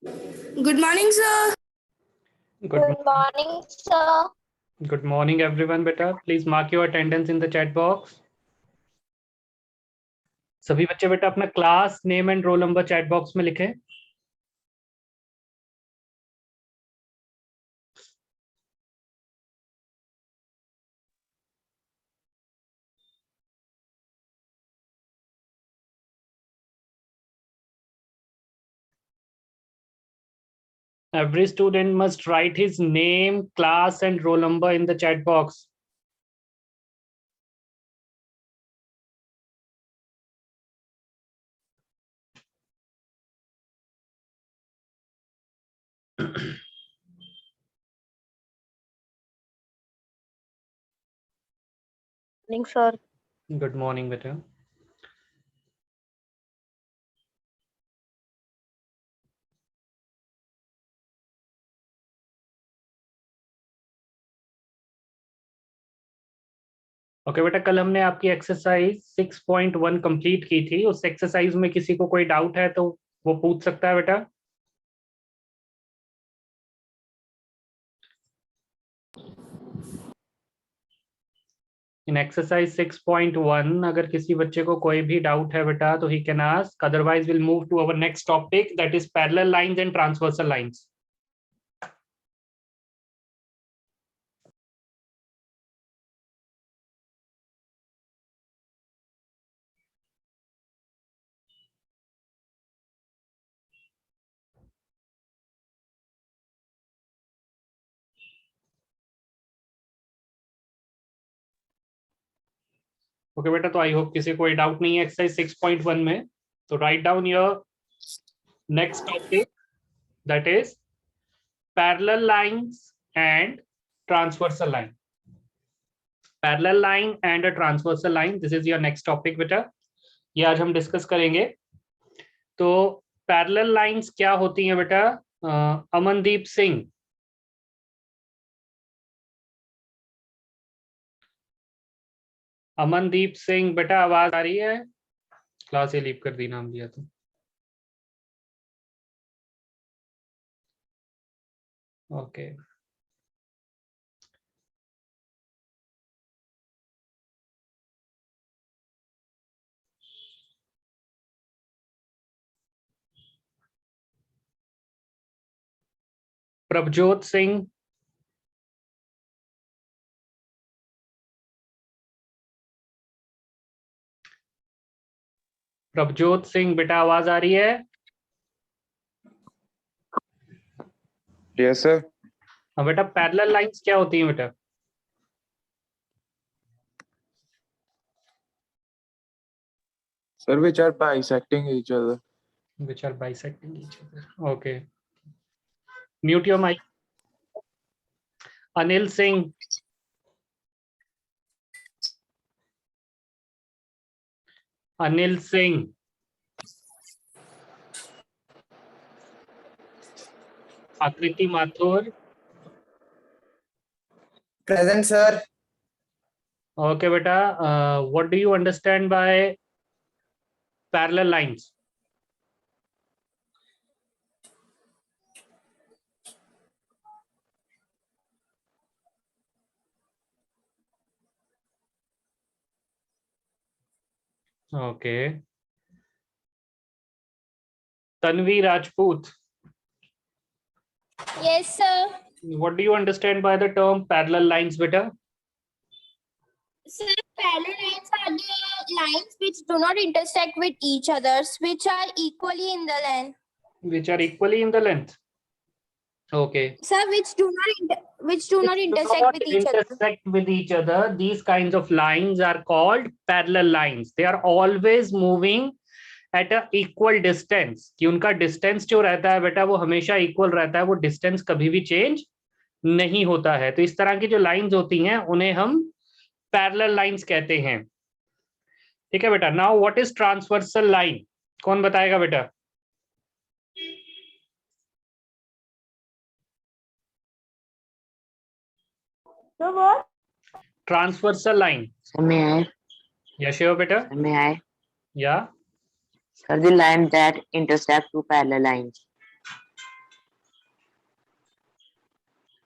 Good morning, sir. Good morning, sir. Good morning, everyone. Beta, please mark your attendance in the chat box. सभी बच्चे बेटा अपना class name and roll number chat box में लिखें. Every student must write his name, class, and roll number in the chat box. Morning, sir. Good morning, beta. Okay बेटा, कल हमने आपकी एक्सरसाइज 6.1 कंप्लीट की थी. उस एक्सरसाइज में किसी को कोई डाउट है तो वो पूछ सकता है बेटा. इन एक्सरसाइज 6.1 अगर किसी बच्चे को कोई भी डाउट है बेटा तो ही can ask, otherwise will move to our next topic that is parallel lines and transversal lines. Okay बेटा, तो आई होप किसी को कोई डाउट नहीं है एक्सरसाइज 6.1 में. तो write down your next topic that is parallel lines and transversal line. Parallel line and a transversal line, this is your next topic बेटा. ये आज हम डिस्कस करेंगे. तो पैरेलल लाइंस क्या होती हैं बेटा? अमनदीप सिंह, अमनदीप सिंह बेटा आवाज आ रही है? क्लास से लीव कर दी नाम दिया तो. ओके प्रभजोत सिंह, प्रभजोत सिंह बेटा आवाज आ रही है? Yes sir. हाँ बेटा, पैरेलल लाइंस क्या होती हैं बेटा? Sir, which are bisecting each other. Which are bisecting each other. Okay. Mute your mic. Anil Singh, Anil Singh, Akriti Mathur. Present, sir. Okay beta, what do you understand by parallel lines? Okay. Tanvi Rajput, Yes, sir. what do you understand by the term parallel lines beta? Sir, parallel lines are the lines which do not intersect with each other, which are equally in the length. Which are equally in the length. Okay. Sir, which do not Which do intersect not with each other. intersect with each other. These kinds of lines are called parallel lines. They are always moving at a equal distance. कि उनका distance जो रहता है बेटा वो हमेशा equal रहता है, वो distance कभी भी change नहीं होता है. तो इस तरह की जो lines होती हैं उन्हें हम parallel lines कहते हैं. ठीक है बेटा. Now what is transversal line? कौन बताएगा बेटा? So what? Transversal line. May I? Yeah, sure बेटा. May I? Yeah. Sir, the line that intersect two parallel lines.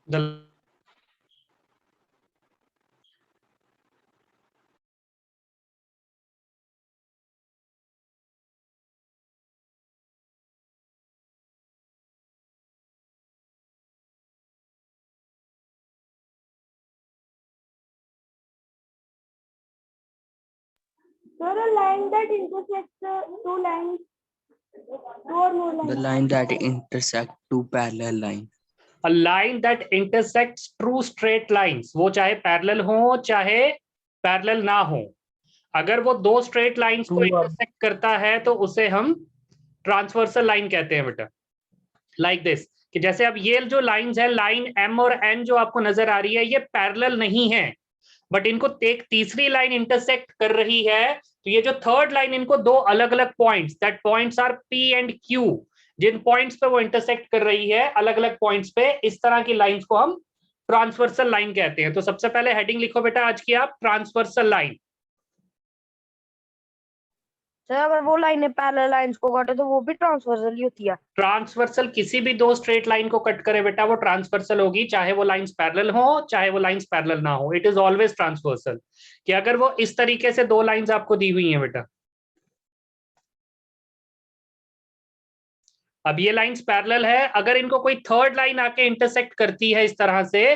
The Sir, a line that intersects two lines, two or more lines. The line that intersect two parallel lines. a line that intersects true straight lines, वो चाहे parallel हो चाहे parallel ना हो, अगर वो दो straight lines को इंटरसेक्ट करता है तो उसे हम ट्रांसवर्सल लाइन कहते हैं बेटा। लाइक दिस, कि जैसे अब ये जो लाइंस है, लाइन एम और एन जो आपको नजर आ रही है, ये पैरेलल नहीं है, बट इनको एक तीसरी लाइन इंटरसेक्ट कर रही है, तो ये जो थर्ड लाइन, इनको दो अलग अलग points, that points are P and Q, जिन पॉइंट्स पे वो इंटरसेक्ट कर रही है अलग अलग पॉइंट्स पे, इस तरह की लाइंस को हम ट्रांसवर्सल लाइन कहते हैं। तो सबसे पहले हेडिंग लिखो बेटा आज की आप, ट्रांसवर्सल लाइन। सर अगर वो लाइनें पैरेलल लाइंस को काटे तो वो भी ट्रांसवर्सल ही होती है। ट्रांसवर्सल किसी भी दो स्ट्रेट लाइन को कट करे बेटा वो ट्रांसवर्सल होगी, चाहे वो लाइंस पैरेलल हो चाहे वो लाइंस पैरेलल ना हो, इट इज ऑलवेज ट्रांसवर्सल। कि अगर वो इस तरीके से दो लाइंस आपको दी हुई हैं बेटा, अब ये लाइंस पैरेलल है, अगर इनको कोई थर्ड लाइन आके इंटरसेक्ट करती है इस तरह से,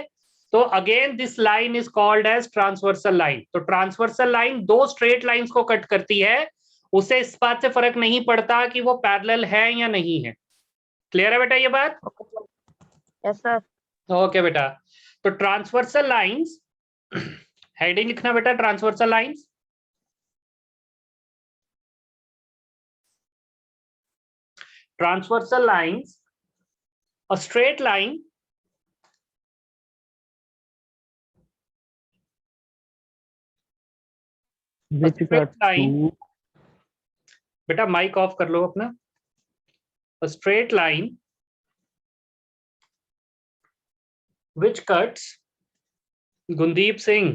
तो again this line is called as transversal line. तो ट्रांसवर्सल लाइन दो स्ट्रेट लाइंस को कट करती है, उसे इस बात से फर्क नहीं पड़ता कि वो पैरेलल है या नहीं है। क्लियर है बेटा ये बात? Yes sir. ओके बेटा, तो ट्रांसवर्सल लाइंस, हेडिंग लिखना बेटा, transversal lines. Transversal lines, a straight line Which cut two बेटा माइक ऑफ कर लो अपना। A straight line which cuts, गुंदीप Singh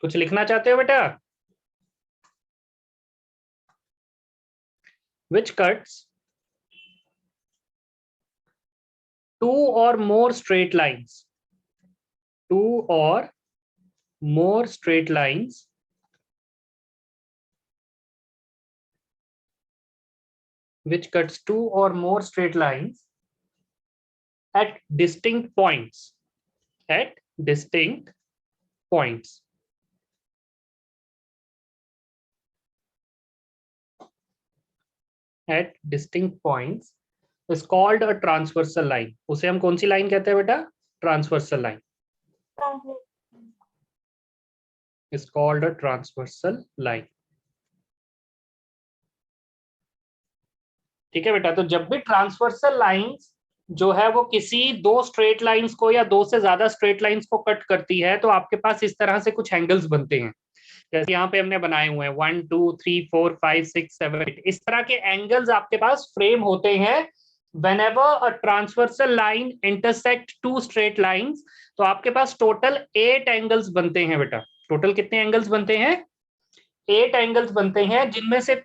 कुछ लिखना चाहते हो बेटा? Which cuts two or more straight lines, two or more straight lines which cuts two or more straight lines at distinct points, at distinct points. At distinct points is called a transversal line. उसे हम कौन सी line कहते हैं बेटा? Transversal line is called a transversal line. ठीक है बेटा, तो जब भी ट्रांसवर्सल लाइंस जो है वो किसी दो स्ट्रेट लाइंस को या दो से ज्यादा स्ट्रेट लाइंस को कट करती है, तो आपके पास इस तरह से कुछ एंगल्स बनते हैं, जैसे यहाँ पे हमने बनाए हुए हैं 1 2 3 4 5 6 7 8, इस तरह के एंगल्स आपके पास फ्रेम होते हैं whenever a transversal line intersect two straight lines। तो आपके पास टोटल 8 एंगल्स बनते हैं बेटा। टोटल कितने एंगल्स बनते हैं? 8 एंगल्स बनते हैं, जिनमें से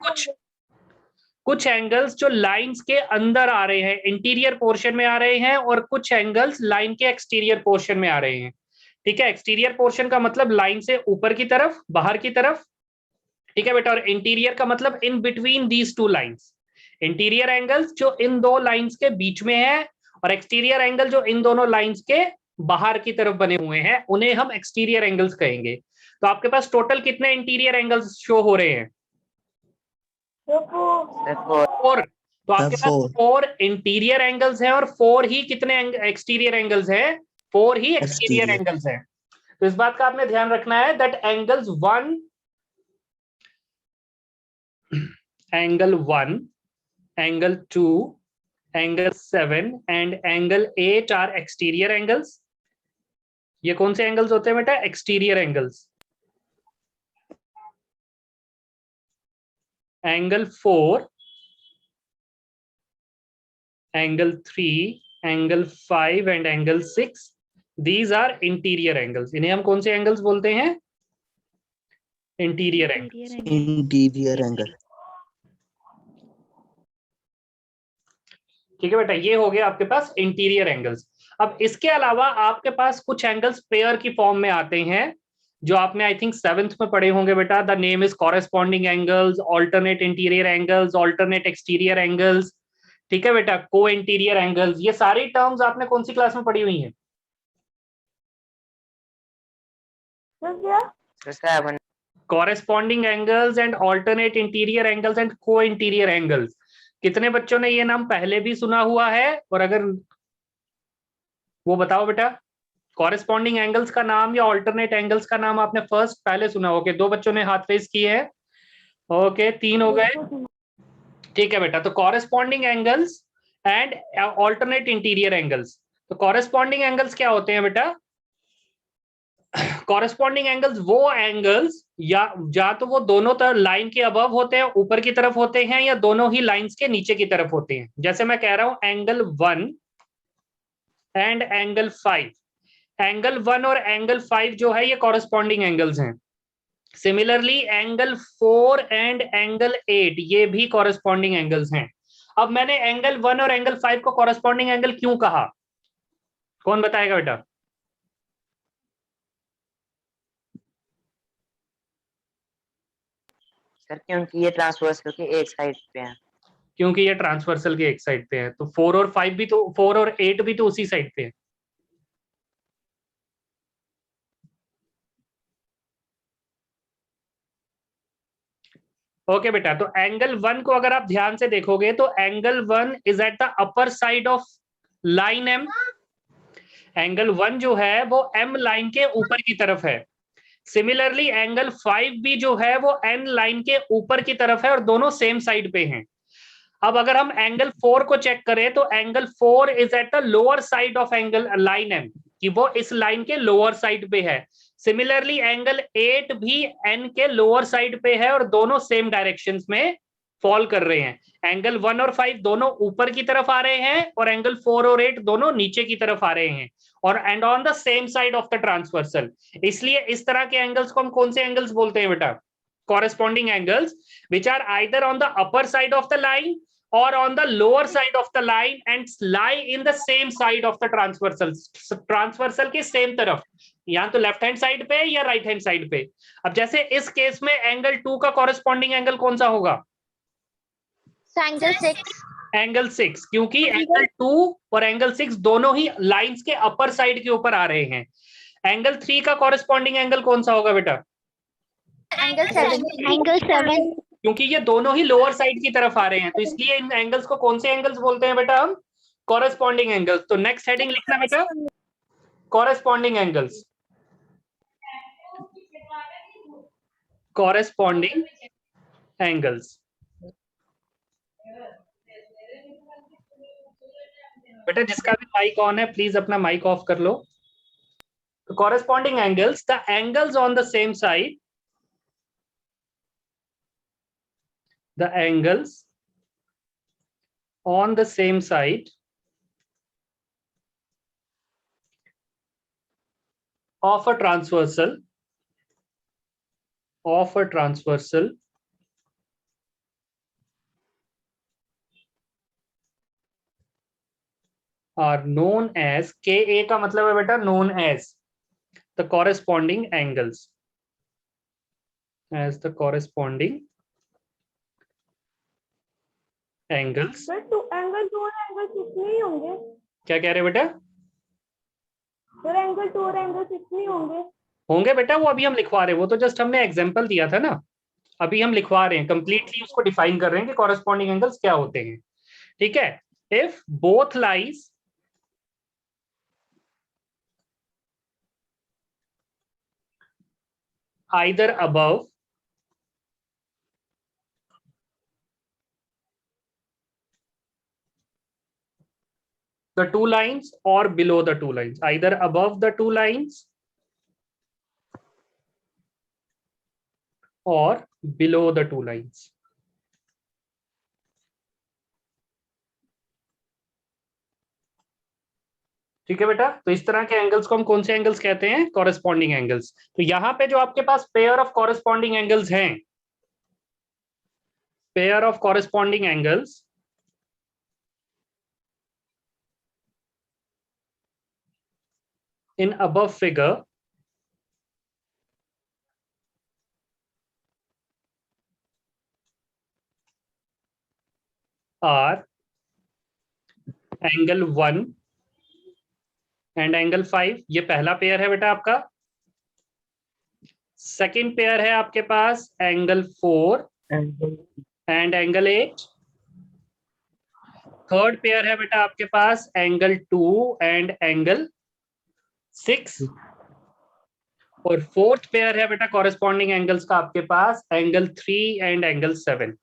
कुछ एंगल्स जो लाइंस के अंदर आ रहे हैं, इंटीरियर पोर्शन में आ रहे हैं, और कुछ एंगल्स लाइन के एक्सटीरियर पोर्शन में आ रहे हैं। ठीक है, एक्सटीरियर पोर्शन का मतलब लाइन से ऊपर की तरफ, बाहर की तरफ। ठीक है बेटा, और इंटीरियर का मतलब in between these two lines. Interior angles जो इन दो लाइंस के बीच में है, और एक्सटीरियर एंगल जो इन दोनों लाइंस के बाहर की तरफ बने हुए हैं, उन्हें हम एक्सटीरियर एंगल्स कहेंगे। तो आपके पास टोटल कितने इंटीरियर एंगल्स शो हो रहे हैं? 4। तो आपके पास 4 इंटीरियर एंगल्स हैं, और 4 ही कितने एक्सटीरियर एंगल्स हैं? 4 ही एक्सटीरियर एंगल्स हैं। तो इस बात का आपने ध्यान रखना है that angle 1, angle 2, angle 7 and angle 8 are exterior angles. ये कौन से एंगल्स होते हैं बेटा? Exterior angles. Angle 4, angle 3, angle 5 and angle 6, these are interior angles. इन्हें हम कौन से एंगल्स बोलते हैं? Interior angles. Interior angle. ठीक है बेटा, ये हो गया आपके पास इंटीरियर एंगल्स। अब इसके अलावा आपके पास कुछ एंगल्स पेयर की फॉर्म में आते हैं, जो आपने आई थिंक 7th में पढ़े होंगे बेटा। The name is corresponding angles, alternate interior angles, alternate exterior angles, ठीक है बेटा, को इंटीरियर एंगल्स। ये सारी टर्म्स आपने कौन सी क्लास में पढ़ी हुई हैं? Corresponding angles and alternate interior angles and को इंटीरियर एंगल्स। कितने बच्चों ने ये नाम पहले भी सुना हुआ है? और अगर वो बताओ बेटा, कॉरेस्पॉन्डिंग एंगल्स का नाम या ऑल्टरनेट एंगल्स का नाम आपने फर्स्ट पहले सुना? ओके, 2 बच्चों ने हाथ रेज किए हैं। ओके, 3 हो गए। ठीक है बेटा, तो corresponding angles and alternate interior angles. तो कॉरेस्पॉन्डिंग एंगल्स क्या होते हैं बेटा? कॉरेस्पॉन्डिंग एंगल्स वो एंगल्स या तो वो दोनों तरफ लाइन के अबव होते हैं, ऊपर की तरफ होते हैं, या दोनों ही लाइंस के नीचे की तरफ होते हैं। जैसे मैं कह रहा हूं एंगल 1 एंड एंगल 5। एंगल 1 और एंगल 5 जो है ये कॉरेस्पॉन्डिंग एंगल्स हैं। सिमिलरली एंगल 4 एंड एंगल 8 ये भी कॉरेस्पॉन्डिंग एंगल्स हैं। अब मैंने एंगल 1 और एंगल 5 को कॉरेस्पॉन्डिंग एंगल क्यों कहा? कौन बताएगा बेटा? सर क्योंकि ये ट्रांसवर्सल के एक साइड पे है। क्योंकि ये ट्रांसवर्सल के एक साइड पे है। तो 4 और 5 भी तो, 4 और 8 भी तो उसी साइड पे है। ओके बेटा, तो एंगल 1 को अगर आप ध्यान से देखोगे तो angle 1 is at the upper side of line M. Angle 1 जो है वो एम लाइन के ऊपर की तरफ है। सिमिलरली एंगल 5 भी जो है वो एन लाइन के ऊपर की तरफ है और दोनों सेम साइड पे हैं। अब अगर हम एंगल 4 को चेक करें तो angle 4 is at the lower side of angle line M, कि वो इस लाइन के लोअर साइड पे है। सिमिलरली एंगल 8 भी एन के लोअर साइड पे है और दोनों सेम डायरेक्शंस में फॉल कर रहे हैं। एंगल 1 और 5 दोनों ऊपर की तरफ आ रहे हैं और एंगल 4 और 8 दोनों नीचे की तरफ आ रहे हैं, और and on the same side of the transversal. इसलिए इस तरह के एंगल्स को हम कौन से एंगल्स बोलते हैं बेटा? Corresponding angles which are either on the upper side of the line or on the lower side of the line and lie in the same side of the transversal। Transversal के same तरफ, या तो left hand side पे या right hand side पे। अब जैसे इस केस में एंगल 2 का कॉरेस्पॉन्डिंग एंगल कौन सा होगा? एंगल 6। एंगल 6, क्योंकि एंगल 2 और एंगल 6 दोनों ही लाइंस के अपर साइड के ऊपर आ रहे हैं। एंगल 3 का कॉरेस्पॉन्डिंग एंगल कौन सा होगा बेटा? एंगल 7। एंगल 7 क्योंकि ये दोनों ही लोअर साइड की तरफ आ रहे हैं, तो इसलिए इन एंगल्स को कौन से एंगल्स बोलते हैं बेटा हम? Corresponding angles. तो नेक्स्ट हेडिंग लिखना बेटा, कॉरेस्पॉन्डिंग एंगल्स। Corresponding angles. बेटा जिसका भी माइक ऑन है प्लीज अपना माइक ऑफ कर लो। तो corresponding angles, the angles on the same side, the angles on the same side of a transversal are known as, Ka का मतलब है बेटा known as the corresponding angles, as the corresponding angles। Sir तो angle 2 और angle 6 नहीं होंगे? क्या कह रहे बेटा? सर एंगल 2 और एंगल 6 नहीं होंगे? होंगे बेटा, वो अभी हम लिखवा रहे हैं, वो तो जस्ट हमने एग्जांपल दिया था ना, अभी हम लिखवा रहे हैं, कंप्लीटली उसको डिफाइन कर रहे हैं कि कॉरेस्पॉन्डिंग एंगल्स क्या होते हैं। ठीक है, if both lies either above the two lines or below the two lines, either above the two lines or below the two lines। ठीक है बेटा, तो इस तरह के एंगल्स को हम कौन से एंगल्स कहते हैं? Corresponding angles. तो यहां पे जो आपके पास पेयर ऑफ कॉरेस्पॉन्डिंग एंगल्स हैं, pair of corresponding angles in above figure are angle 1 and angle 5। ये पहला पेयर है बेटा आपका। सेकंड पेयर है आपके पास angle 4 and angle 8। Third pair है बेटा आपके पास एंगल 2 एंड एंगल 6। और फोर्थ पेयर है बेटा कॉरेस्पॉन्डिंग एंगल्स का आपके पास एंगल 3 एंड एंगल 7।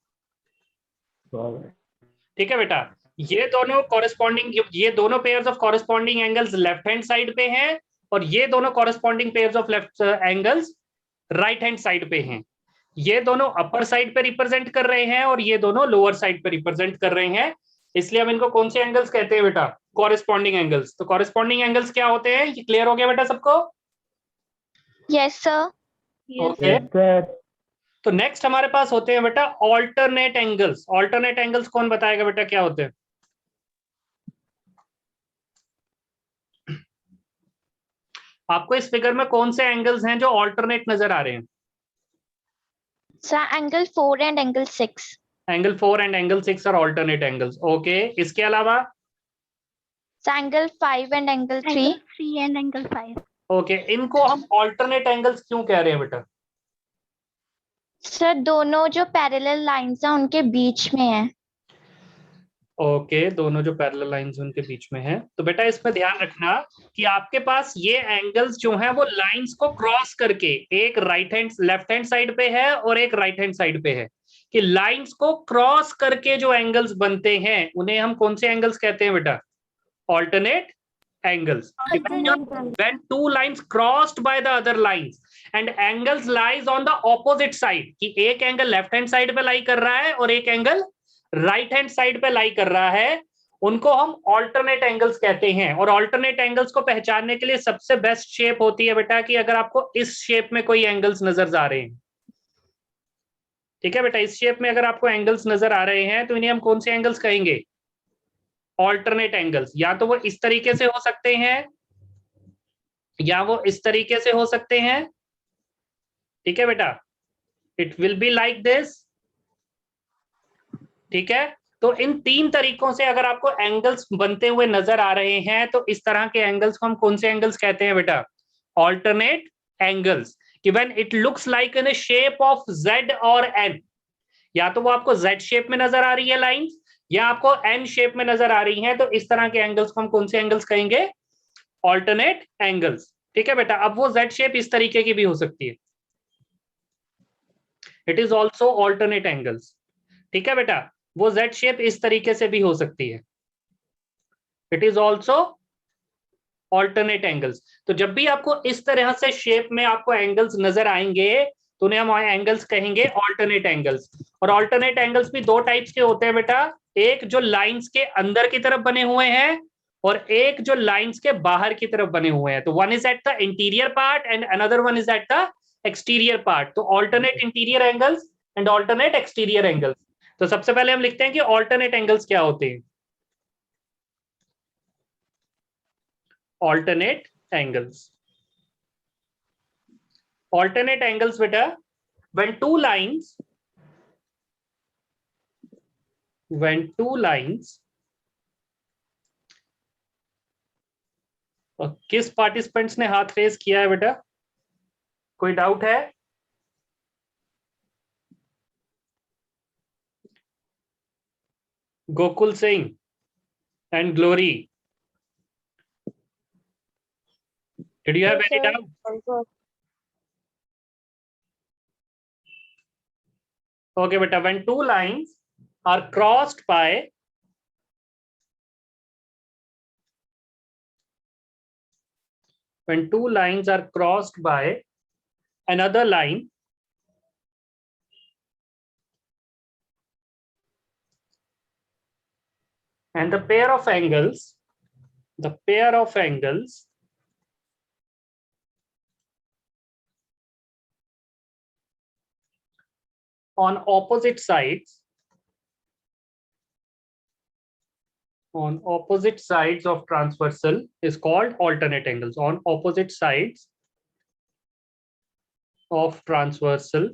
ठीक है बेटा, ये दोनों pairs of corresponding angles left hand side पे हैं और ये दोनों corresponding pairs of left angles right hand side पे हैं। ये दोनों अपर साइड पे रिप्रेजेंट कर रहे हैं और ये दोनों लोअर साइड पे रिप्रेजेंट कर रहे हैं, इसलिए हम इनको कौन से एंगल्स कहते हैं बेटा? Corresponding angles. तो कॉरेस्पॉन्डिंग एंगल्स क्या होते हैं, ये क्लियर हो गया बेटा सबको? Yes, sir. ओके। तो नेक्स्ट हमारे पास होते हैं बेटा ऑल्टरनेट एंगल्स। ऑल्टरनेट एंगल्स कौन बताएगा बेटा क्या होते हैं? आपको इस फिगर में कौन से एंगल्स हैं जो ऑल्टरनेट नजर आ रहे हैं? Sir, angle 4 and angle 6. Angle 4 and angle 6 are alternate angles. Okay, इसके अलावा? So, angle 5 and angle 3. Angle 3 and angle 5. Okay, इनको हम ऑल्टरनेट एंगल्स क्यों कह रहे हैं बेटा? सर दोनों जो पैरेलल लाइंस हैं उनके बीच में है। ओके, दोनों जो पैरेलल लाइंस उनके बीच में है। तो बेटा इसमें ध्यान रखना कि आपके पास ये एंगल्स जो हैं वो लाइंस को क्रॉस करके एक लेफ्ट हैंड साइड पे है और एक राइट हैंड साइड पे है, कि लाइंस को क्रॉस करके जो एंगल्स बनते हैं उन्हें हम कौन से एंगल्स कहते हैं बेटा? Alternate angles. When two lines crossed by the other lines and angles lies on the opposite side, कि एक एंगल लेफ्ट हैंड साइड पे लाई कर रहा है और एक एंगल राइट हैंड साइड पे लाई कर रहा है, उनको हम ऑल्टरनेट एंगल्स कहते हैं। और ऑल्टरनेट एंगल्स को पहचानने के लिए सबसे बेस्ट शेप होती है बेटा कि अगर आपको इस शेप में कोई एंगल्स नजर आ रहे हैं, ठीक है बेटा, इस शेप में अगर आपको एंगल्स नजर आ रहे हैं तो इन्हें हम कौन से एंगल्स कहेंगे? Alternate angles. या तो वो इस तरीके से हो सकते हैं या वो इस तरीके से हो सकते हैं, ठीक है बेटा, it will be like this. ठीक है, तो इन तीन तरीकों से अगर आपको एंगल्स बनते हुए नजर आ रहे हैं तो इस तरह के एंगल्स को हम कौन से एंगल्स कहते हैं बेटा? Alternate angles. कि when it looks like in shape of Z और N, या तो वो आपको Z शेप में नजर आ रही है लाइंस या आपको N शेप में नजर आ रही हैं, तो इस तरह के एंगल्स को हम कौन से एंगल्स कहेंगे? Alternate angles. ठीक है बेटा, अब वो Z शेप इस तरीके की भी हो सकती है, it is also alternate angles. ठीक है बेटा, वो Z शेप इस तरीके से भी हो सकती है, it is also alternate angles. तो जब भी आपको इस तरह से शेप में आपको एंगल्स नजर आएंगे तो उन्हें हम एंगल्स कहेंगे ऑल्टरनेट एंगल्स। और ऑल्टरनेट एंगल्स भी दो टाइप्स के होते हैं बेटा, एक जो लाइंस के अंदर की तरफ बने हुए हैं और एक जो लाइंस के बाहर की तरफ बने हुए हैं। तो one is at the interior part and another one is at the exterior part. तो alternate interior angles and alternate exterior angles. तो सबसे पहले हम लिखते हैं कि ऑल्टरनेट एंगल्स क्या होते हैं। alternate angles beta, when two lines किस पार्टिसिपेंट्स ने हाथ रेज किया है बेटा? कोई डाउट है? Gokul Singh and glory, did you have any doubt? Okay beta, when two lines are crossed by another line, and the pair of angles on opposite sides on opposite sides of transversal is called alternate angles. On opposite sides of transversal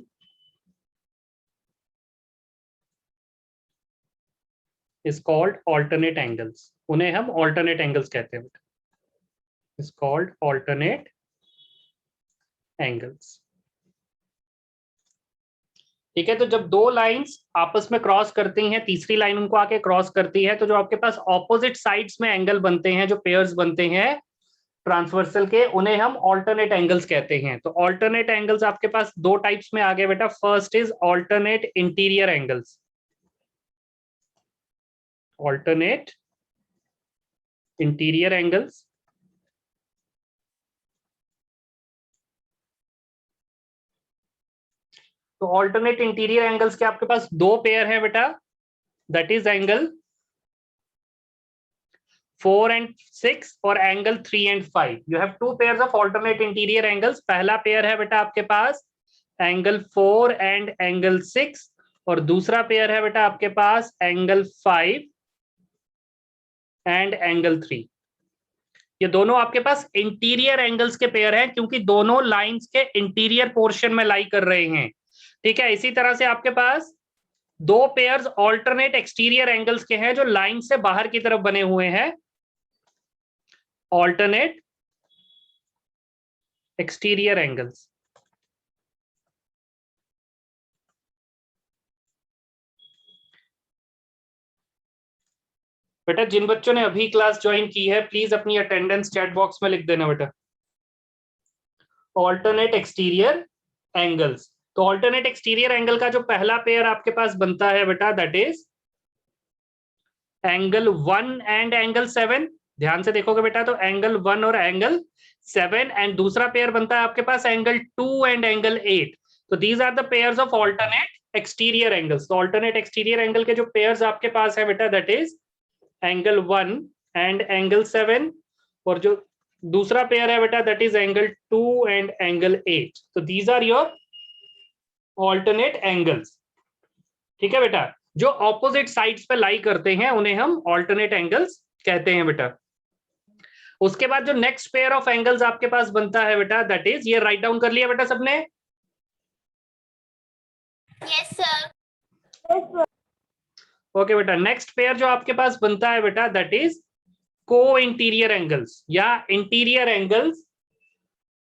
is called alternate angles. उन्हें हम alternate angles कहते हैं. Is called alternate angles. ठीक है, तो जब दो lines आपस में क्रॉस करती हैं, तीसरी लाइन उनको आके क्रॉस करती है, तो जो आपके पास ऑपोजिट साइड्स में एंगल बनते हैं, जो पेयर्स बनते हैं ट्रांसवर्सल के, उन्हें हम ऑल्टरनेट एंगल्स कहते हैं. तो ऑल्टरनेट एंगल्स आपके पास दो टाइप्स में आ गए बेटा. First is alternate interior angles. Alternate interior angles. तो ऑल्टरनेट इंटीरियर एंगल्स के आपके पास दो पेयर है बेटा. दैट इज एंगल 4 and 6 और angle 3 and 5. You have two pairs of alternate interior angles. पहला पेयर है बेटा आपके पास एंगल 4 and एंगल 6 और दूसरा पेयर है बेटा आपके पास एंगल 5 and एंगल 3. ये दोनों आपके पास इंटीरियर एंगल्स के पेयर हैं क्योंकि दोनों लाइंस के इंटीरियर पोर्शन में लाई कर रहे हैं. ठीक है, इसी तरह से आपके पास दो पेयर्स ऑल्टरनेट एक्सटीरियर एंगल्स के हैं जो लाइन से बाहर की तरफ बने हुए हैं. Alternate exterior angles. बेटा जिन बच्चों ने अभी क्लास ज्वाइन की है प्लीज अपनी अटेंडेंस चैट बॉक्स में लिख देना बेटा. Alternate exterior angles. तो ऑल्टरनेट एक्सटीरियर एंगल का जो पहला पेयर आपके पास बनता है बेटा that is angle 1 and angle 7. ध्यान से देखोगे बेटा तो एंगल 1 और एंगल 7 एंड दूसरा पेयर बनता है आपके पास एंगल 2 and एंगल 8. तो these are the pairs of alternate exterior angles. तो ऑल्टरनेट एक्सटीरियर एंगल के जो पेयर्स आपके पास है बेटा that is angle 1 and angle 7 और जो दूसरा पेयर है बेटा that is angle 2 and angle 8. तो these are your alternate angles. ठीक है बेटा, जो ऑपोजिट साइड्स पे लाई करते हैं उन्हें हम ऑल्टरनेट एंगल्स कहते हैं बेटा. उसके बाद जो नेक्स्ट पेयर ऑफ एंगल्स आपके पास बनता है बेटा दैट इज, ये राइट डाउन कर लिया बेटा सबने? Yes, sir. ओके बेटा, नेक्स्ट पेयर जो आपके पास बनता है बेटा दैट इज को इंटीरियर एंगल्स या interior angles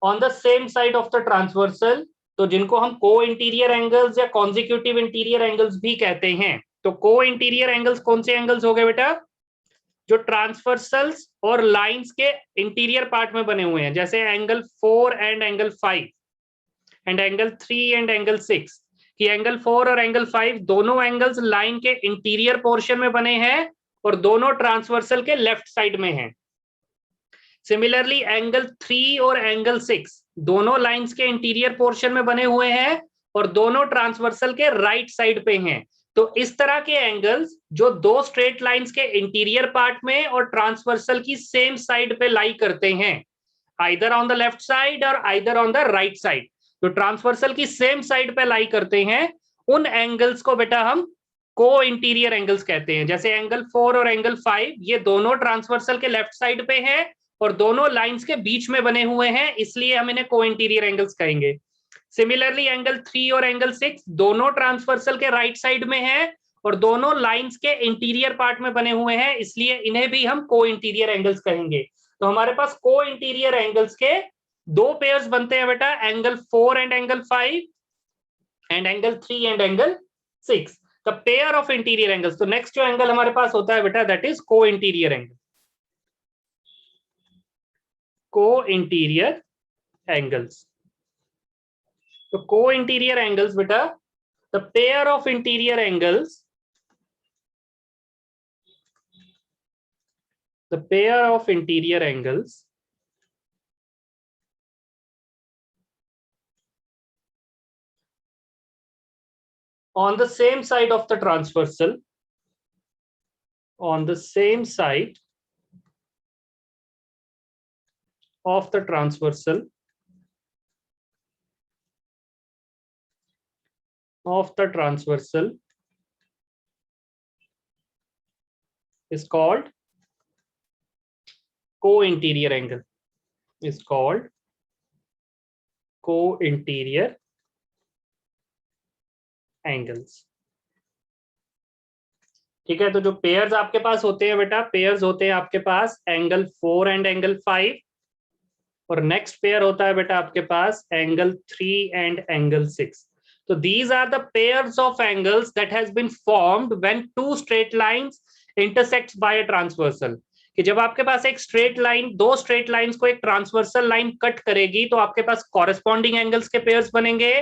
on the same side of the transversal. तो जिनको हम को इंटीरियर एंगल्स या कॉन्जिक्यूटिव इंटीरियर एंगल्स भी कहते हैं. तो को इंटीरियर एंगल्स कौन से एंगल्स हो गए बेटा? जो ट्रांसवर्सल्स और लाइंस के इंटीरियर पार्ट में बने हुए हैं, जैसे angle 4 and angle 5 and angle 3 and angle 6. कि एंगल 4 और एंगल 5 दोनों एंगल्स लाइन के इंटीरियर पोर्शन में बने हैं और दोनों ट्रांसवर्सल के लेफ्ट साइड में हैं. सिमिलरली एंगल 3 और एंगल 6 दोनों लाइंस के इंटीरियर पोर्शन में बने हुए हैं और दोनों ट्रांसवर्सल के राइट साइड पे हैं. तो इस तरह के एंगल्स जो दो स्ट्रेट लाइंस के इंटीरियर पार्ट में और ट्रांसवर्सल की सेम साइड पे लाई करते हैं, either on the left side और either on the right side, तो ट्रांसवर्सल की सेम साइड पे लाई करते हैं, उन एंगल्स को बेटा हम को इंटीरियर एंगल्स कहते हैं. जैसे एंगल 4 और एंगल 5 ये दोनों ट्रांसवर्सल के लेफ्ट साइड पे हैं और दोनों लाइंस के बीच में बने हुए हैं, इसलिए हम इन्हें को इंटीरियर एंगल्स कहेंगे. सिमिलरली एंगल 3 और एंगल 6 दोनों ट्रांसवर्सल के राइट साइड में हैं और दोनों लाइंस के इंटीरियर पार्ट में बने हुए हैं, इसलिए इन्हें भी हम को इंटीरियर एंगल्स कहेंगे. तो हमारे पास को इंटीरियर एंगल्स के दो पेयर्स बनते हैं बेटा, angle 4 and angle 5 and angle 3 and angle 6, the pair of interior angles. तो नेक्स्ट जो एंगल हमारे पास होता है बेटा दैट इज को इंटीरियर एंगल. को इंटीरियर एंगल्स. तो को इंटीरियर एंगल्स बेटा, the pair of interior angles, the pair of interior angles on the same side of the transversal, on the same side of the transversal is called co-interior angle is called co-interior angles. ठीक है, तो जो pairs आपके पास होते हैं बेटा, pairs होते हैं आपके पास एंगल 4 एंड एंगल 5, और नेक्स्ट पेयर होता है बेटा आपके पास एंगल 3 एंड एंगल 6. तो these are the pairs of angles that has been formed when two straight lines intersects by a transversal. कि जब आपके पास एक स्ट्रेट लाइन, दो स्ट्रेट लाइंस को एक ट्रांसवर्सल लाइन कट करेगी तो आपके पास कॉरेस्पॉन्डिंग एंगल्स के पेयर्स बनेंगे,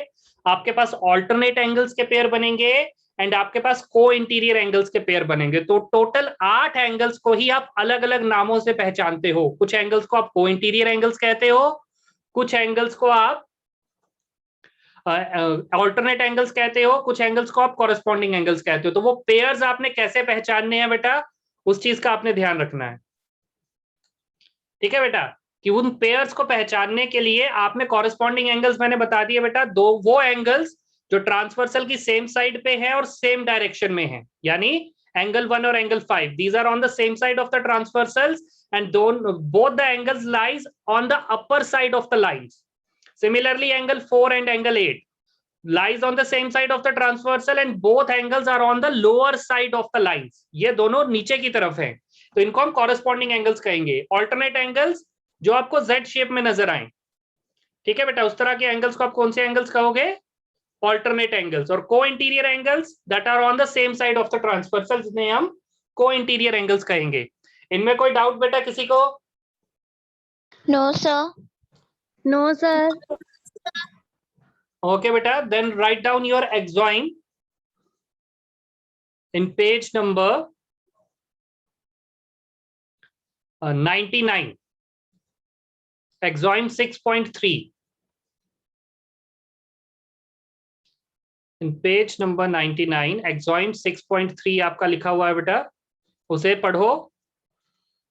आपके पास ऑल्टरनेट एंगल्स के पेयर बनेंगे, एंड आपके पास को इंटीरियर एंगल्स के पेयर बनेंगे. तो टोटल 8 एंगल्स को ही आप अलग अलग नामों से पहचानते हो. कुछ एंगल्स को आप को इंटीरियर एंगल्स कहते हो, कुछ एंगल्स को आप ऑल्टरनेट एंगल्स कहते हो, कुछ एंगल्स को आप कॉरेस्पॉन्डिंग एंगल्स कहते हो. तो वो पेयर्स आपने कैसे पहचानने हैं बेटा, उस चीज का आपने ध्यान रखना है. ठीक है बेटा, कि उन पेयर्स को पहचानने के लिए आपने कॉरेस्पॉन्डिंग एंगल्स मैंने बता दिए बेटा, दो वो एंगल्स जो ट्रांसवर्सल की सेम साइड पे है और सेम डायरेक्शन में है, यानी एंगल 1 और angle 5, these are on the same side of the transversals and both the angles lies on the upper side of the lines. Similarly, angle 4 and angle 8 lies on the same side of the transversal and both angles are on the lower side of the lines. ये दोनों नीचे की तरफ हैं, तो इनको हम corresponding angles कहेंगे. ऑल्टरनेट एंगल्स जो आपको Z शेप में नजर आए, ठीक है बेटा, उस तरह के एंगल्स को आप कौन से एंगल्स कहोगे, ऑल्टरनेट एंगल्स. और को interior angles that are on the same side of the transversal, जिन्हें हम को इंटीरियर एंगल्स कहेंगे. इनमें कोई डाउट बेटा किसी को? No, sir. No sir. Okay beta, then write down your exoin in page number 99, exoin 6.3. in page number 99 exoin 6.3 आपका लिखा हुआ है बेटा, उसे पढ़ो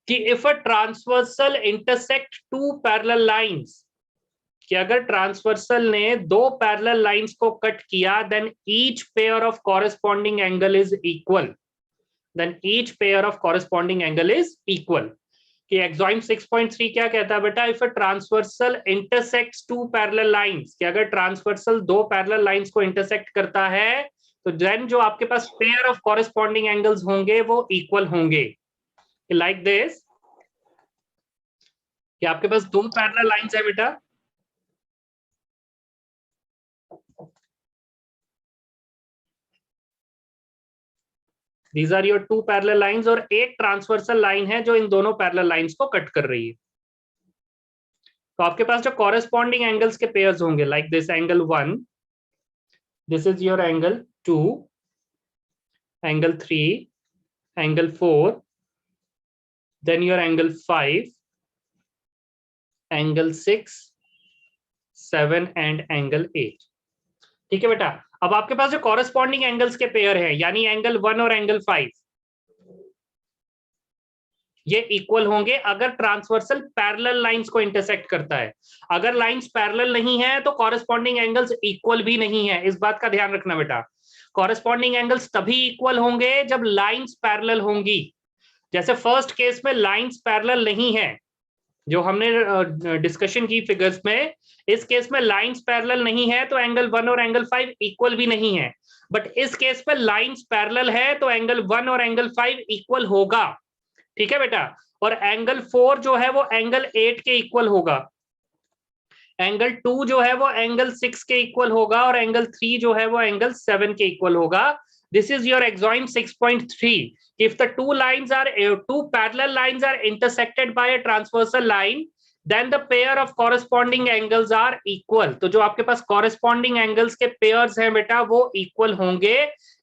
कि if a transversal intersect two parallel lines, कि अगर ट्रांसवर्सल ने दो पैरेलल लाइंस को कट किया, then each pair of corresponding angle is equal, then each pair of corresponding angle is equal. कि एक्सॉइन 6.3 क्या कहता है बेटा, if a transversal intersects two parallel lines, कि अगर ट्रांसवर्सल दो पैरेलल लाइंस को इंटरसेक्ट करता है तो देन जो आपके पास पेयर ऑफ कॉरेस्पॉन्डिंग एंगल्स होंगे वो इक्वल होंगे. लाइक दिस, कि आपके पास दो पैरेलल लाइंस है बेटा, These are your two parallel lines, और एक ट्रांसवर्सल लाइन है जो इन दोनों पैरेलल लाइंस को कट कर रही है. तो आपके पास जो कॉरेस्पॉन्डिंग एंगल्स के पेयर्स होंगे, like this angle 1, this is your angle 2, angle 3, angle 4, then your angle 5, angle 6, 7 and angle 8. ठीक है बेटा, अब आपके पास जो कॉरेस्पॉन्डिंग एंगल्स के पेयर है, यानी एंगल 1 और एंगल 5, ये इक्वल होंगे अगर ट्रांसवर्सल पैरेलल लाइंस को इंटरसेक्ट करता है. अगर लाइंस पैरेलल नहीं है तो कॉरेस्पॉन्डिंग एंगल्स इक्वल भी नहीं है. इस बात का ध्यान रखना बेटा, कॉरेस्पॉन्डिंग एंगल्स तभी इक्वल होंगे जब लाइंस पैरेलल होंगी. जैसे फर्स्ट केस में लाइंस पैरेलल नहीं है, जो हमने डिस्कशन की फिगर्स में, इस केस में लाइंस पैरेलल नहीं है तो एंगल 1 और एंगल 5 इक्वल भी नहीं है. बट इस केस में लाइंस पैरेलल है तो एंगल 1 और एंगल 5 इक्वल होगा. ठीक है बेटा, और एंगल 4 जो है वो एंगल 8 के इक्वल होगा, एंगल 2 जो है वो एंगल 6 के इक्वल होगा, और एंगल 3 जो है वो एंगल 7 के इक्वल होगा. This is your exoin 6.3. If the two parallel lines are intersected by a transversal line, then the pair of corresponding angles are equal. तो जो आपके पास corresponding angles के pairs हैं बेटा वो equal होंगे.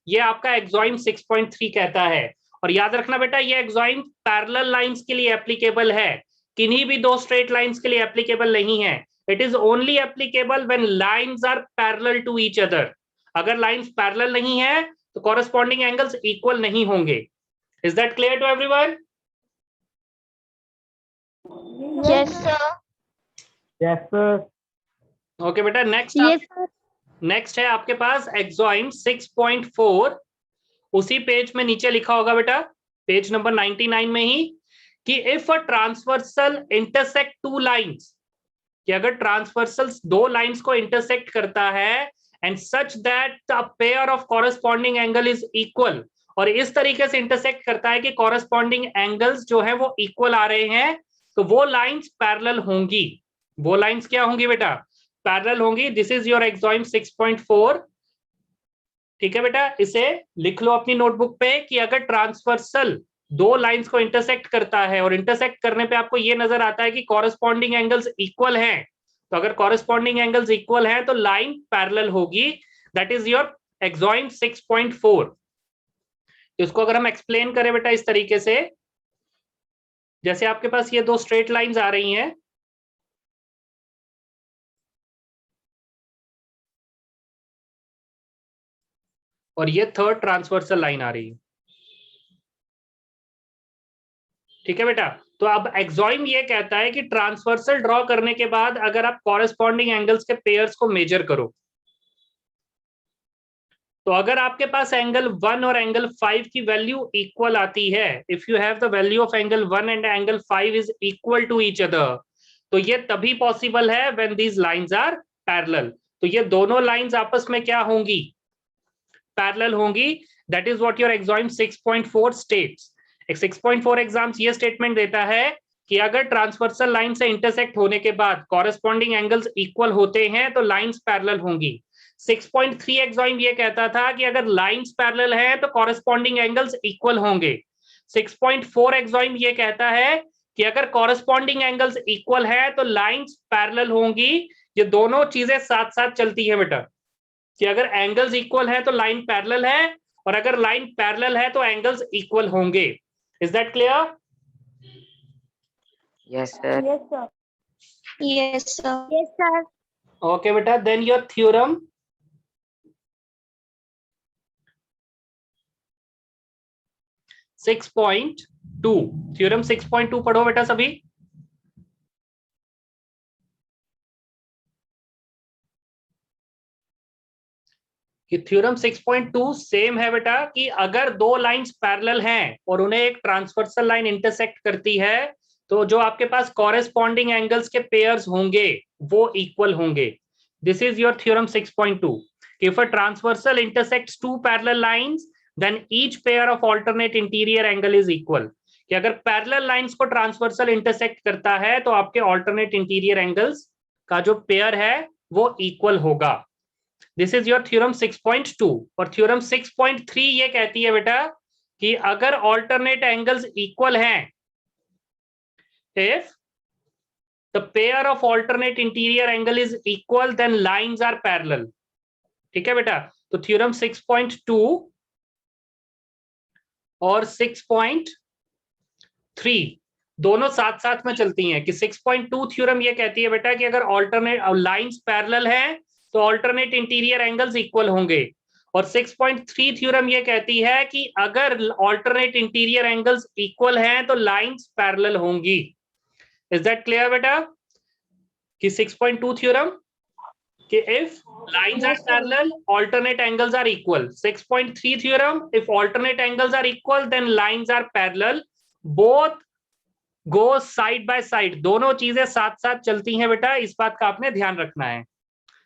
ये आपका exoin 6.3 कहता है. और याद रखना बेटा, ये exoin parallel lines के लिए applicable है, किन्हीं भी दो straight lines के लिए applicable नहीं है. It is only applicable when lines are parallel to each other. अगर lines parallel नहीं है तो corresponding angles equal नहीं होंगे. Is that clear to everyone? Yes, sir. Yes, sir. Okay बेटा, next है आपके पास exoin 6.4. उसी पेज में नीचे लिखा होगा बेटा, पेज नंबर 99 में ही, कि if a transversal intersect two lines, कि अगर ट्रांसवर्सल दो लाइंस को इंटरसेक्ट करता है and such that the pair of corresponding angle is equal, और इस तरीके से इंटरसेक्ट करता है कि कॉरेस्पॉन्डिंग एंगल्स जो है वो इक्वल आ रहे हैं, तो वो लाइंस पैरेलल होंगी। वो लाइंस क्या होंगी बेटा? पैरेलल होंगी। This is your axiom 6.4। ठीक है बेटा, इसे लिख लो अपनी नोटबुक पे कि अगर ट्रांसवर्सल दो लाइंस को इंटरसेक्ट करता है और इंटरसेक्ट करने पे आपको ये नजर आता है कि कॉरेस्पॉन्डिंग एंगल्स इक्वल हैं, तो अगर कॉरेस्पॉन्डिंग एंगल्स इक्वल हैं तो लाइन पैरेलल होगी। That is your axiom 6.4। इसको अगर हम एक्सप्लेन करें बेटा इस तरीके से, जैसे आपके पास ये दो स्ट्रेट लाइंस आ रही हैं, और ये थर्ड ट्रांसवर्सल लाइन आ रही है। ठीक है बेटा, तो अब एक्सॉइम ये कहता है कि ट्रांसवर्सल ड्रॉ करने के बाद अगर आप कॉरेस्पॉन्डिंग एंगल्स के पेयर्स को मेजर करो, तो अगर आपके पास एंगल 1 और एंगल 5 की वैल्यू इक्वल आती है, if you have the value of angle 1 and angle 5 is equal to each other, तो ये तभी पॉसिबल है when these lines are parallel. तो ये दोनों लाइंस आपस में क्या होंगी? पैरेलल होंगी। That is what your axiom 6.4 states. 6.4 exams ये स्टेटमेंट देता है कि अगर ट्रांसवर्सल लाइन से इंटरसेक्ट होने के बाद कॉरेस्पॉन्डिंग एंगल्स इक्वल होते हैं तो लाइंस पैरेलल होंगी। 6.3 एक्सॉइम ये कहता था कि अगर लाइंस पैरेलल हैं तो कॉरेस्पॉन्डिंग एंगल्स इक्वल होंगे। 6.4 एक्सॉइम ये कहता है कि अगर कॉरेस्पॉन्डिंग एंगल्स इक्वल है तो लाइंस पैरेलल होंगी। ये दोनों चीजें साथ साथ चलती है बेटा, कि अगर एंगल्स इक्वल है तो लाइन पैरेलल है, और अगर लाइन पैरेलल है तो एंगल्स इक्वल होंगे। Is that clear? Yes, sir. Yes, sir. Yes, sir. Yes, sir. Okay बेटा, देन योर थ्योरम 6.2। थ्योरम 6.2 पढ़ो बेटा सभी। कि थ्योरम 6.2 सेम है बेटा, कि अगर दो लाइंस पैरेलल हैं और उन्हें एक ट्रांसवर्सल लाइन इंटरसेक्ट करती है, तो जो आपके पास कॉरेस्पॉन्डिंग एंगल्स के पेयर्स होंगे वो इक्वल होंगे। This is your theorem 6.2। If a transversal intersects two parallel lines then each pair of alternate interior angle is equal. कि अगर पैरेलल लाइंस को ट्रांसवर्सल इंटरसेक्ट करता है तो आपके अल्टरनेट इंटीरियर एंगल्स का जो पेयर है वो इक्वल होगा। This is your theorem 6.2। और थ्योरम 6.3 ये कहती है बेटा कि अगर अल्टरनेट एंगल्स इक्वल हैं, if the pair of alternate interior angle is equal then lines are parallel। ठीक है बेटा, तो थ्योरम 6.2 और 6.3 दोनों साथ साथ में चलती हैं। कि 6.2 थ्योरम ये कहती है बेटा कि अगर अल्टरनेट लाइंस पैरेलल हैं तो अल्टरनेट इंटीरियर एंगल्स इक्वल होंगे, और 6.3 थ्योरम ये कहती है कि अगर अल्टरनेट इंटीरियर एंगल्स इक्वल हैं तो लाइंस पैरेलल होंगी। इज दैट क्लियर बेटा? कि 6.2 थ्योरम कि if lines are parallel alternate angles are equal। 6.3 theorem, if alternate angles are equal then lines are parallel, both go side by side। दोनों चीजें साथ साथ चलती हैं बेटा, इस बात का आपने ध्यान रखना है।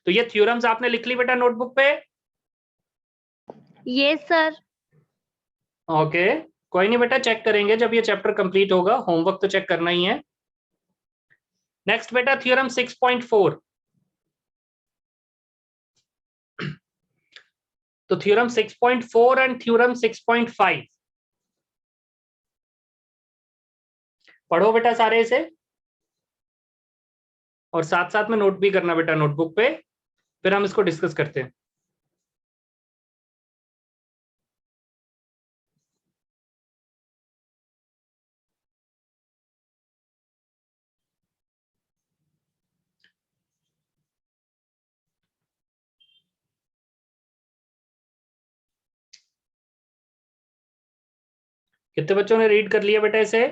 तो ये थ्योरम्स आपने लिख ली बेटा नोटबुक पे? Yes, sir. ओके, कोई नहीं बेटा, चेक करेंगे जब ये चैप्टर कंप्लीट होगा। होमवर्क तो चेक करना ही है। नेक्स्ट बेटा थ्योरम 6.4। तो थ्योरम 6.4 एंड थ्योरम 6.5 पढ़ो बेटा सारे इसे, और साथ साथ में नोट भी करना बेटा नोटबुक पे, फिर हम इसको डिस्कस करते हैं। कितने बच्चों ने रीड कर लिया बेटा इसे?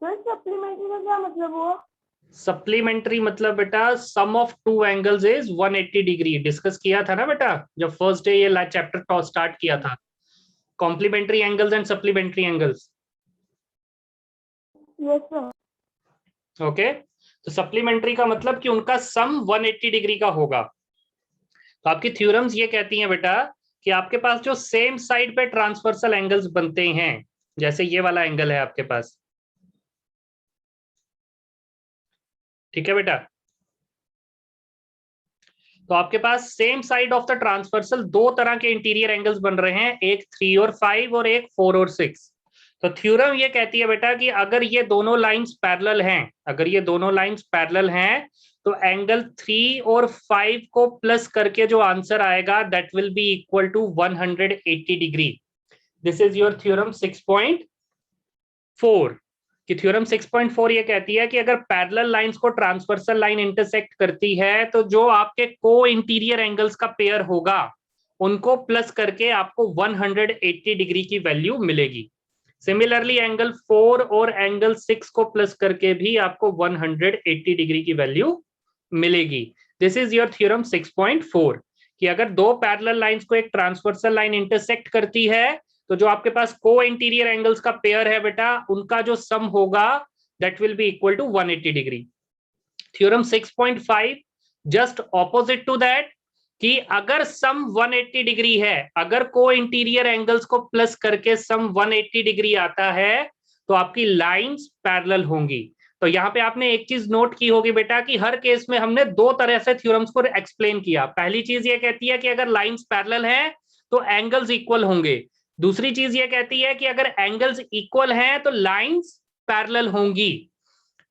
सर सप्लीमेंट्री का क्या मतलब हुआ? सप्लीमेंट्री मतलब बेटा sum of two angles is 180 degree. Discuss किया था ना बेटा जब फर्स्ट डे ये चैप्टर स्टार्ट किया था, complementary angles and supplementary angles. Yes, sir. Okay, तो सप्लीमेंट्री का मतलब कि उनका सम 180 डिग्री का होगा। तो आपकी थ्योरम्स ये कहती हैं बेटा कि आपके पास जो सेम साइड पे ट्रांसवर्सल एंगल्स बनते हैं, जैसे ये वाला एंगल है आपके पास, ठीक है बेटा, तो आपके पास same side of the transversal दो तरह के इंटीरियर एंगल्स बन रहे हैं, एक 3 और 5 और एक 4 और 6। तो थ्योरम ये कहती है बेटा कि अगर ये दोनों लाइंस पैरेलल हैं, अगर ये दोनों लाइंस पैरेलल हैं, तो एंगल 3 और 5 को प्लस करके जो आंसर आएगा that will be equal to 180 degree. This is your theorem 6.4 कि थ्योरम 6.4 ये कहती है कि अगर पैरेलल लाइंस को ट्रांसवर्सल लाइन इंटरसेक्ट करती है तो जो आपके को इंटीरियर एंगल्स का पेयर होगा उनको प्लस करके आपको 180 डिग्री की वैल्यू मिलेगी। सिमिलरली एंगल 4 और एंगल 6 को प्लस करके भी आपको 180 डिग्री की वैल्यू मिलेगी। दिस इज योर थ्योरम 6.4 कि अगर दो पैरेलल लाइंस को एक ट्रांसवर्सल लाइन इंटरसेक्ट करती है तो जो आपके पास को इंटीरियर एंगल्स का पेयर है बेटा उनका जो सम होगा that will be equal to 180 degree. Theorem 6.5 just opposite to that कि अगर सम 180 डिग्री है, अगर को इंटीरियर एंगल्स को प्लस करके सम 180 डिग्री आता है तो आपकी लाइंस पैरेलल होंगी। तो यहाँ पे आपने एक चीज नोट की होगी बेटा कि हर केस में हमने दो तरह से थ्योरम्स को एक्सप्लेन किया। पहली चीज ये कहती है कि अगर लाइंस पैरेलल है तो एंगल्स इक्वल होंगे। दूसरी चीज ये कहती है कि अगर एंगल्स इक्वल हैं तो लाइंस पैरेलल होंगी।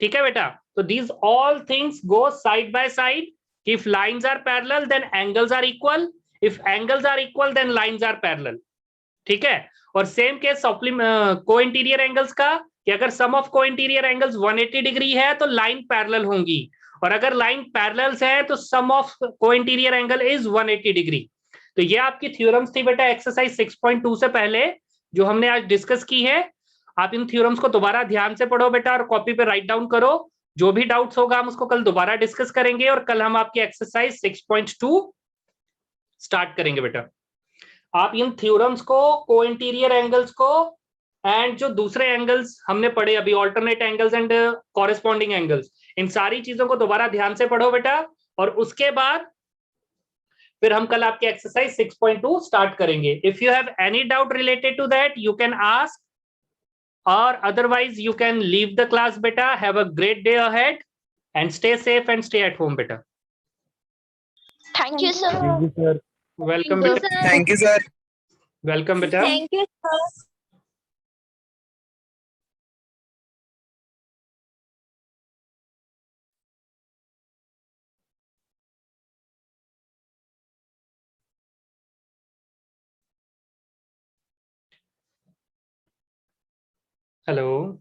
ठीक है बेटा, तो these all things go side by side. If lines are parallel then angles are equal, if angles are equal then lines are parallel. ठीक है, और सेम केस को इंटीरियर एंगल्स का कि अगर सम ऑफ को इंटीरियर एंगल्स 180 डिग्री है तो लाइन पैरेलल होंगी, और अगर लाइन पैरेलल्स है तो सम ऑफ को इंटीरियर एंगल इज 180 डिग्री। तो ये आपकी थ्योरम्स थी बेटा एक्सरसाइज 6.2 से पहले जो हमने आज डिस्कस की है। आप इन थ्योरम्स को दोबारा ध्यान से पढ़ो बेटा और कॉपी पे राइट डाउन करो। जो भी डाउट्स होगा हम उसको कल दोबारा डिस्कस करेंगे और कल हम आपकी एक्सरसाइज 6.2 स्टार्ट करेंगे बेटा। आप इन थ्योरम्स को इंटीरियर एंगल्स को एंड जो दूसरे एंगल्स हमने पढ़े अभी alternate angles and corresponding angles, इन सारी चीजों को दोबारा ध्यान से पढ़ो बेटा, और उसके बाद फिर हम कल आपकी एक्सरसाइज 6.2 स्टार्ट करेंगे। If you have any doubt related to that you can ask, or otherwise you can leave the class beta. Have a great day ahead and stay safe and stay at home beta. Thank you, sir. Thank you, sir. Welcome Thank you, beta. sir. Thank you, sir. Welcome beta. Thank you, sir. Hello.